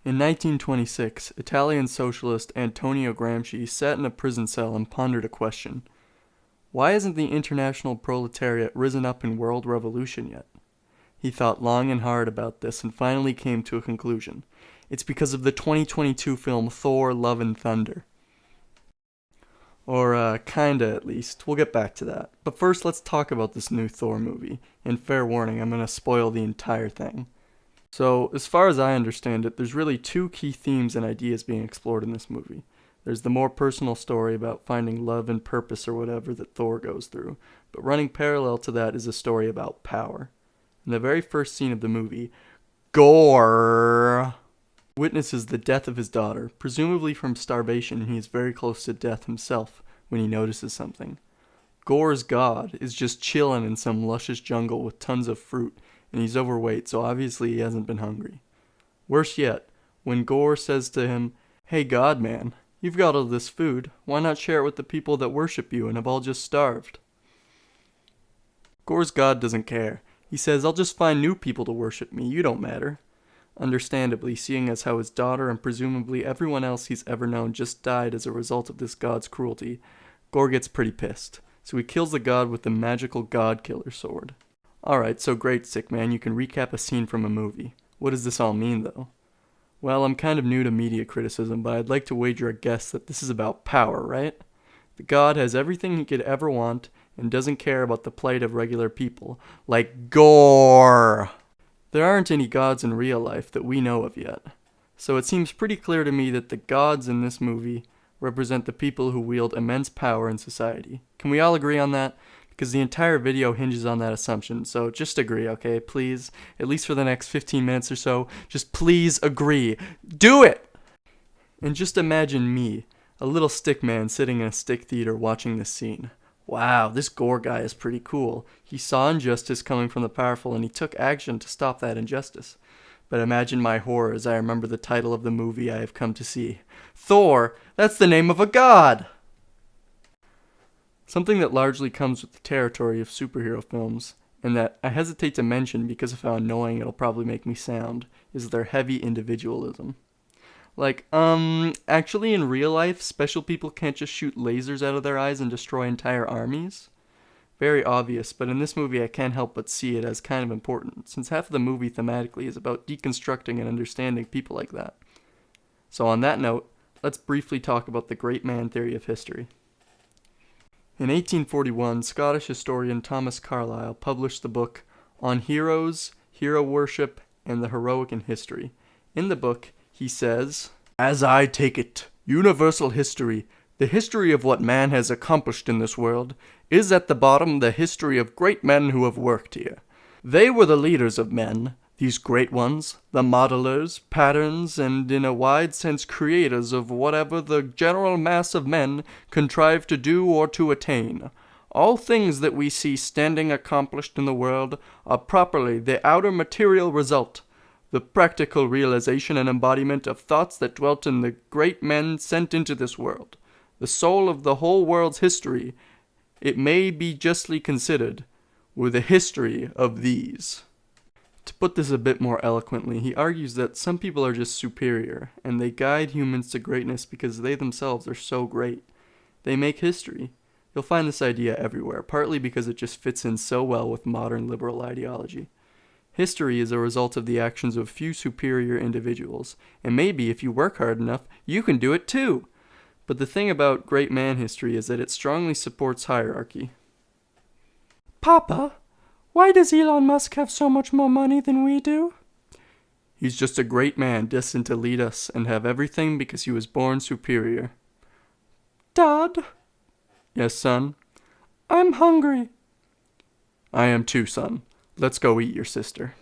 In 1926, Italian socialist Antonio Gramsci sat in a prison cell and pondered a question. Why hasn't the international proletariat risen up in world revolution yet? He thought long and hard about this and finally came to a conclusion. It's because of the 2022 film Thor, Love and Thunder. Or, kinda at least. We'll get back to that. But first, let's talk about this new Thor movie. And fair warning, I'm gonna spoil the entire thing. So, as far as I understand it, there's really two key themes and ideas being explored in this movie. There's the more personal story about finding love and purpose or whatever that Thor goes through, but running parallel to that is a story about power. In the very first scene of the movie, Gorr witnesses the death of his daughter, presumably from starvation, and he is very close to death himself when he notices something. Gorr's god is just chillin' in some luscious jungle with tons of fruit, and he's overweight, so obviously he hasn't been hungry. Worse yet, when Gorr says to him, "Hey God man, you've got all this food, why not share it with the people that worship you and have all just starved?" Gorr's god doesn't care. He says, "I'll just find new people to worship me, you don't matter." Understandably, seeing as how his daughter and presumably everyone else he's ever known just died as a result of this god's cruelty, Gorr gets pretty pissed, so he kills the god with the magical god killer sword. Alright, so great, sick man, you can recap a scene from a movie. What does this all mean, though? Well, I'm kind of new to media criticism, but I'd like to wager a guess that this is about power, right? The god has everything he could ever want and doesn't care about the plight of regular people, like Gorr. There aren't any gods in real life that we know of yet, so it seems pretty clear to me that the gods in this movie represent the people who wield immense power in society. Can we all agree on that? Because the entire video hinges on that assumption, so just agree, okay? Please, at least for the next 15 minutes or so, just please agree. Do it! And just imagine me, a little stick man sitting in a stick theater watching this scene. Wow, this Gorr guy is pretty cool. He saw injustice coming from the powerful and he took action to stop that injustice. But imagine my horror as I remember the title of the movie I have come to see. Thor! That's the name of a god! Something that largely comes with the territory of superhero films, and that I hesitate to mention because of how annoying it'll probably make me sound, is their heavy individualism. Like, actually in real life, special people can't just shoot lasers out of their eyes and destroy entire armies? Very obvious, but in this movie I can't help but see it as kind of important, since half of the movie thematically is about deconstructing and understanding people like that. So on that note, let's briefly talk about the great man theory of history. In 1841, Scottish historian Thomas Carlyle published the book On Heroes, Hero Worship, and the Heroic in History. In the book, he says, "As I take it, universal history, the history of what man has accomplished in this world, is at the bottom the history of great men who have worked here. They were the leaders of men, these great ones, the modelers, patterns, and in a wide sense creators of whatever the general mass of men contrive to do or to attain. All things that we see standing accomplished in the world are properly the outer material result, the practical realization and embodiment of thoughts that dwelt in the great men sent into this world. The soul of the whole world's history, it may be justly considered, were the history of these." To put this a bit more eloquently, he argues that some people are just superior, and they guide humans to greatness because they themselves are so great. They make history. You'll find this idea everywhere, partly because it just fits in so well with modern liberal ideology. History is a result of the actions of few superior individuals, and maybe if you work hard enough, you can do it too. But the thing about great man history is that it strongly supports hierarchy. "Papa, why does Elon Musk have so much more money than we do?" "He's just a great man destined to lead us and have everything because he was born superior." "Dad?" "Yes, son?" "I'm hungry." "I am too, son. Let's go eat your sister."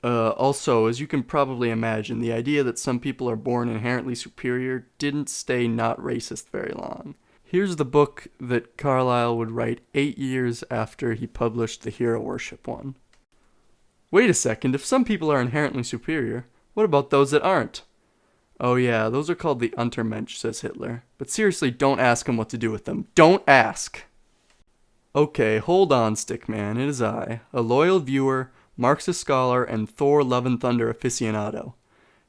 Also, as you can probably imagine, the idea that some people are born inherently superior didn't stay not racist very long. Here's the book that Carlyle would write 8 years after he published the Hero Worship one. Wait a second, if some people are inherently superior, what about those that aren't? "Oh yeah, those are called the Untermensch," says Hitler. But seriously, don't ask him what to do with them. Don't ask! Okay, hold on, Stickman. It is I, a loyal viewer, Marxist scholar, and Thor Love and Thunder aficionado.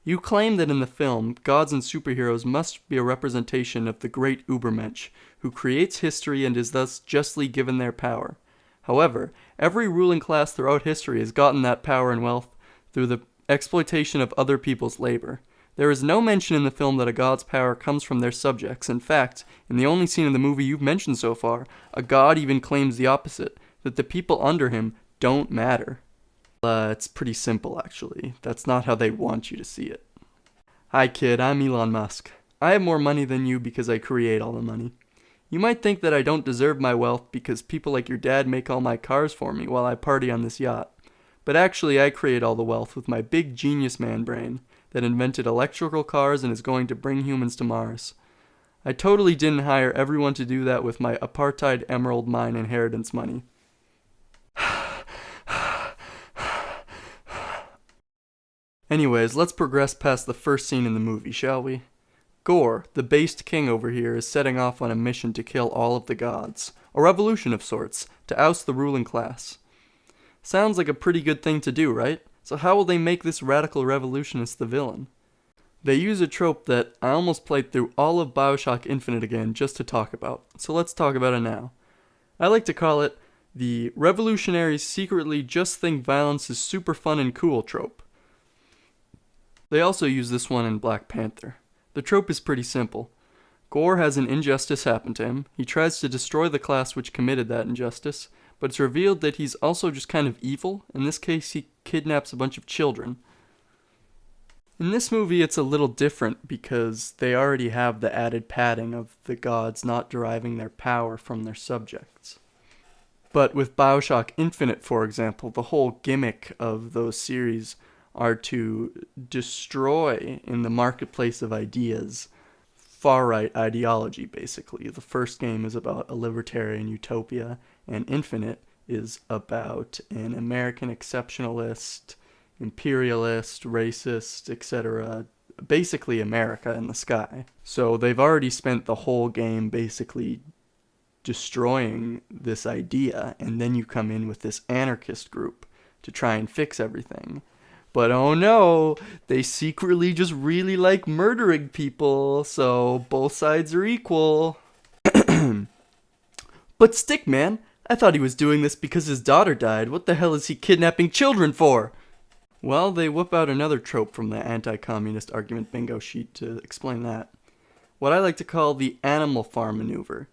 You claim that in the film, gods and superheroes must be a representation of the great Übermensch, who creates history and is thus justly given their power. However, every ruling class throughout history has gotten that power and wealth through the exploitation of other people's labor. There is no mention in the film that a god's power comes from their subjects. In fact, in the only scene in the movie you've mentioned so far, a god even claims the opposite, that the people under him don't matter. It's pretty simple, actually. That's not how they want you to see it. Hi, kid, I'm Elon Musk. I have more money than you because I create all the money. You might think that I don't deserve my wealth because people like your dad make all my cars for me while I party on this yacht. But actually, I create all the wealth with my big genius man brain that invented electrical cars and is going to bring humans to Mars. I totally didn't hire everyone to do that with my apartheid emerald mine inheritance money. Anyways, let's progress past the first scene in the movie, shall we? Gore, the based king over here, is setting off on a mission to kill all of the gods. A revolution of sorts, to oust the ruling class. Sounds like a pretty good thing to do, right? So how will they make this radical revolutionist the villain? They use a trope that I almost played through all of BioShock Infinite again just to talk about. So let's talk about it now. I like to call it the revolutionaries secretly just think violence is super fun and cool trope. They also use this one in Black Panther. The trope is pretty simple. Gore has an injustice happen to him. He tries to destroy the class which committed that injustice, but it's revealed that he's also just kind of evil. In this case, he kidnaps a bunch of children. In this movie, it's a little different because they already have the added padding of the gods not deriving their power from their subjects. But with BioShock Infinite, for example, the whole gimmick of those series are to destroy in the marketplace of ideas far-right ideology, basically. The first game is about a libertarian utopia, and Infinite is about an American exceptionalist, imperialist, racist, etc. Basically America in the sky. So they've already spent the whole game basically destroying this idea, and then you come in with this anarchist group to try and fix everything. But oh no, they secretly just really like murdering people, so both sides are equal. But Stickman, I thought he was doing this because his daughter died. What the hell is he kidnapping children for? Well, they whip out another trope from the anti-communist argument bingo sheet to explain that. What I like to call the animal farm maneuver.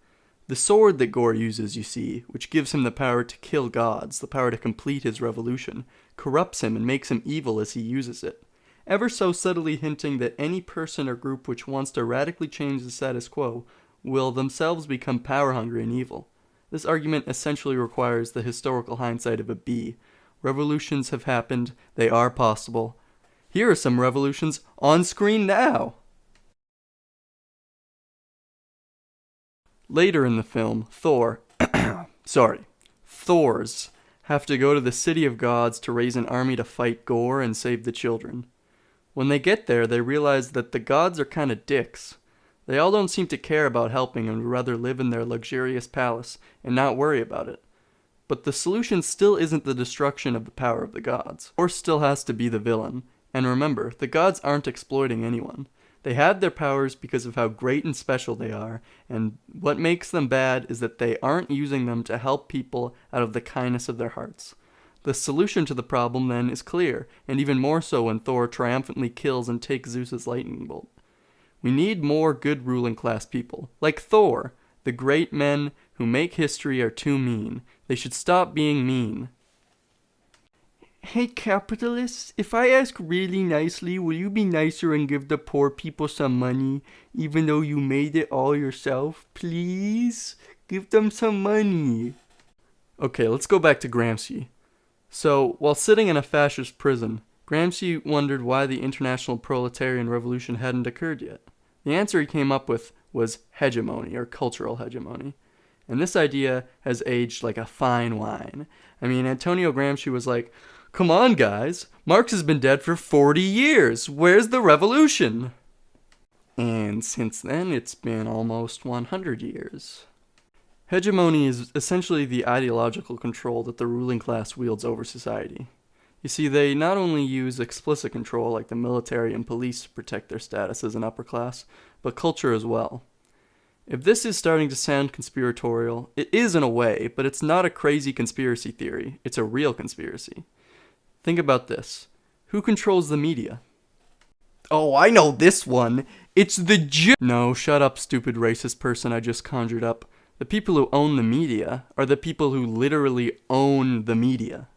The sword that Gore uses, you see, which gives him the power to kill gods, the power to complete his revolution, corrupts him and makes him evil as he uses it, ever so subtly hinting that any person or group which wants to radically change the status quo will themselves become power-hungry and evil. This argument essentially requires the historical hindsight of a bee. Revolutions have happened, they are possible. Here are some revolutions on screen now! Later in the film, Thors have to go to the City of Gods to raise an army to fight Gore and save the children. When they get there, they realize that the gods are kinda dicks. They all don't seem to care about helping and would rather live in their luxurious palace and not worry about it. But the solution still isn't the destruction of the power of the gods. Gore still has to be the villain. And remember, the gods aren't exploiting anyone. They have their powers because of how great and special they are, and what makes them bad is that they aren't using them to help people out of the kindness of their hearts. The solution to the problem, then, is clear, and even more so when Thor triumphantly kills and takes Zeus's lightning bolt. We need more good ruling class people, like Thor. The great men who make history are too mean. They should stop being mean. Hey capitalists, if I ask really nicely, will you be nicer and give the poor people some money, even though you made it all yourself? Please? Give them some money. Okay, let's go back to Gramsci. So, while sitting in a fascist prison, Gramsci wondered why the international proletarian revolution hadn't occurred yet. The answer he came up with was hegemony, or cultural hegemony. And this idea has aged like a fine wine. I mean, Antonio Gramsci was like, come on, guys. Marx has been dead for 40 years. Where's the revolution? And since then, it's been almost 100 years. Hegemony is essentially the ideological control that the ruling class wields over society. You see, they not only use explicit control like the military and police to protect their status as an upper class, but culture as well. If this is starting to sound conspiratorial, it is in a way, but it's not a crazy conspiracy theory. It's a real conspiracy. Think about this. Who controls the media? Oh, I know this one. It's the Jew. No, shut up, stupid racist person I just conjured up. The people who own the media are the people who literally own the media.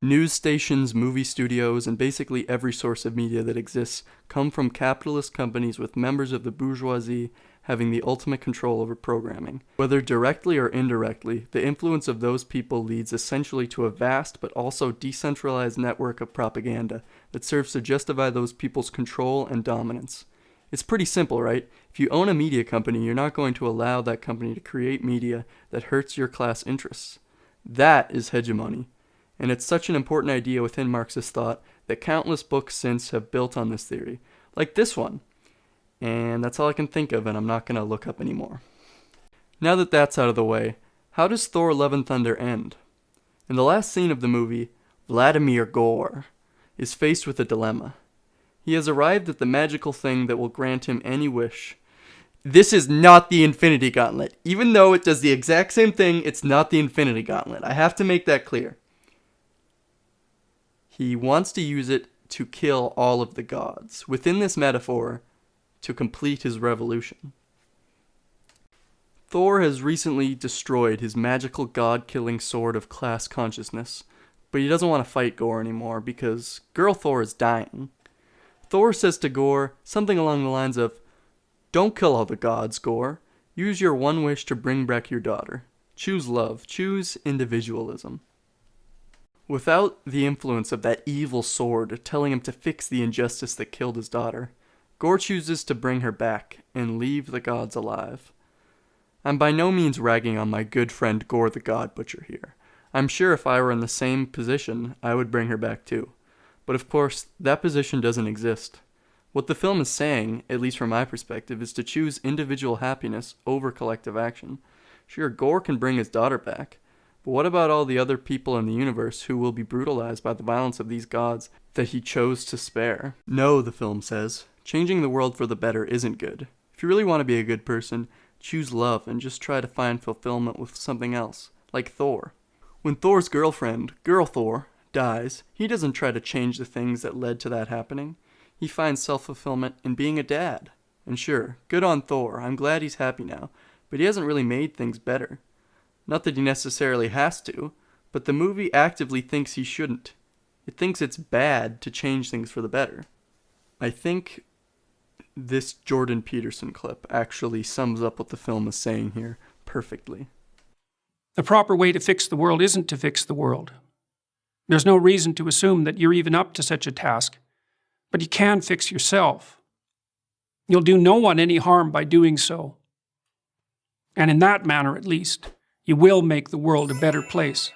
News stations, movie studios, and basically every source of media that exists come from capitalist companies with members of the bourgeoisie having the ultimate control over programming. Whether directly or indirectly, the influence of those people leads essentially to a vast but also decentralized network of propaganda that serves to justify those people's control and dominance. It's pretty simple, right? If you own a media company, you're not going to allow that company to create media that hurts your class interests. That is hegemony. And it's such an important idea within Marxist thought that countless books since have built on this theory, like this one. And that's all I can think of, and I'm not going to look up anymore. Now that that's out of the way, how does Thor Love and Thunder end? In the last scene of the movie, Vladimir Gore is faced with a dilemma. He has arrived at the magical thing that will grant him any wish. This is not the Infinity Gauntlet. Even though it does the exact same thing, it's not the Infinity Gauntlet. I have to make that clear. He wants to use it to kill all of the gods. Within this metaphor, to complete his revolution. Thor has recently destroyed his magical god-killing sword of class consciousness, but he doesn't want to fight Gore anymore because girl Thor is dying. Thor says to Gore something along the lines of, "Don't kill all the gods, Gore. Use your one wish to bring back your daughter. Choose love. Choose individualism." Without the influence of that evil sword telling him to fix the injustice that killed his daughter, Gore chooses to bring her back and leave the gods alive. I'm by no means ragging on my good friend Gore the God Butcher here. I'm sure if I were in the same position, I would bring her back too. But of course, that position doesn't exist. What the film is saying, at least from my perspective, is to choose individual happiness over collective action. Sure, Gore can bring his daughter back, but what about all the other people in the universe who will be brutalized by the violence of these gods that he chose to spare? No, the film says. Changing the world for the better isn't good. If you really want to be a good person, choose love and just try to find fulfillment with something else, like Thor. When Thor's girlfriend, Girl Thor, dies, he doesn't try to change the things that led to that happening. He finds self-fulfillment in being a dad. And sure, good on Thor, I'm glad he's happy now, but he hasn't really made things better. Not that he necessarily has to, but the movie actively thinks he shouldn't. It thinks it's bad to change things for the better. I think this Jordan Peterson clip actually sums up what the film is saying here perfectly. The proper way to fix the world isn't to fix the world. There's no reason to assume that you're even up to such a task, but you can fix yourself. You'll do no one any harm by doing so. And in that manner, at least, you will make the world a better place.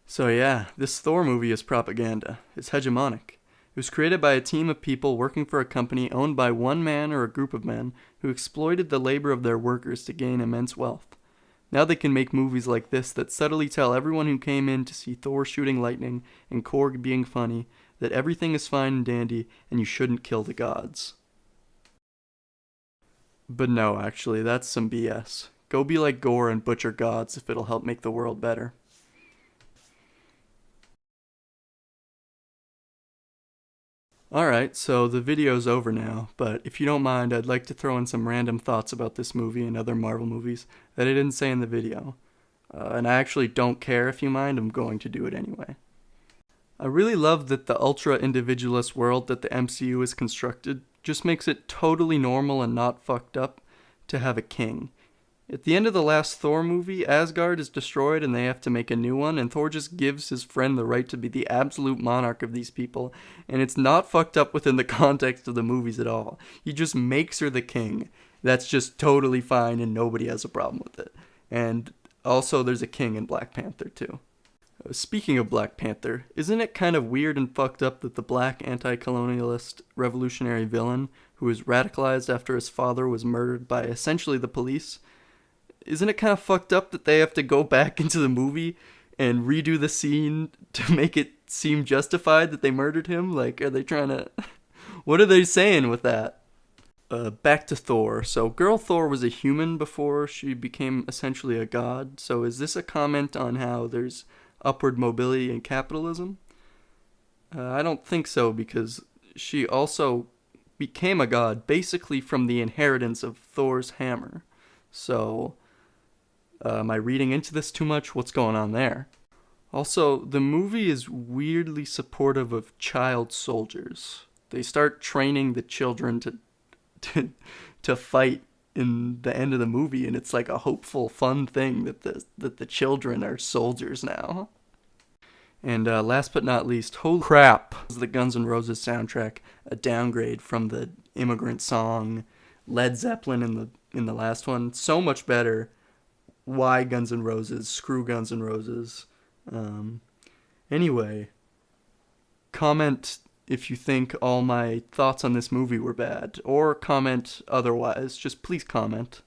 So yeah, this Thor movie is propaganda. It's hegemonic. It was created by a team of people working for a company owned by one man or a group of men who exploited the labor of their workers to gain immense wealth. Now they can make movies like this that subtly tell everyone who came in to see Thor shooting lightning and Korg being funny that everything is fine and dandy and you shouldn't kill the gods. But no, actually, that's some BS. Go be like Gore and butcher gods if it'll help make the world better. Alright, so the video's over now, but if you don't mind, I'd like to throw in some random thoughts about this movie and other Marvel movies that I didn't say in the video. And I actually don't care if you mind, I'm going to do it anyway. I really love that the ultra-individualist world that the MCU has constructed just makes it totally normal and not fucked up to have a king. At the end of the last Thor movie, Asgard is destroyed and they have to make a new one, and Thor just gives his friend the right to be the absolute monarch of these people, and it's not fucked up within the context of the movies at all. He just makes her the king. That's just totally fine and nobody has a problem with it. And also there's a king in Black Panther too. Speaking of Black Panther, isn't it kind of weird and fucked up that the black anti-colonialist revolutionary villain who was radicalized after his father was murdered by essentially the police, isn't it kind of fucked up that they have to go back into the movie and redo the scene to make it seem justified that they murdered him? Like, are they trying to... What are they saying with that? Back to Thor. So, girl Thor was a human before she became essentially a god. So, is this a comment on how there's upward mobility in capitalism? I don't think so, because she also became a god basically from the inheritance of Thor's hammer. So, am I reading into this too much? What's going on there? Also, the movie is weirdly supportive of child soldiers. They start training the children to fight in the end of the movie, and it's like a hopeful, fun thing that the children are soldiers now. And last but not least, holy crap, is the Guns N' Roses soundtrack a downgrade from the Immigrant Song, Led Zeppelin in the last one? So much better. Why Guns N' Roses? Screw Guns N' Roses. Anyway, comment if you think all my thoughts on this movie were bad, or comment otherwise. Just please comment.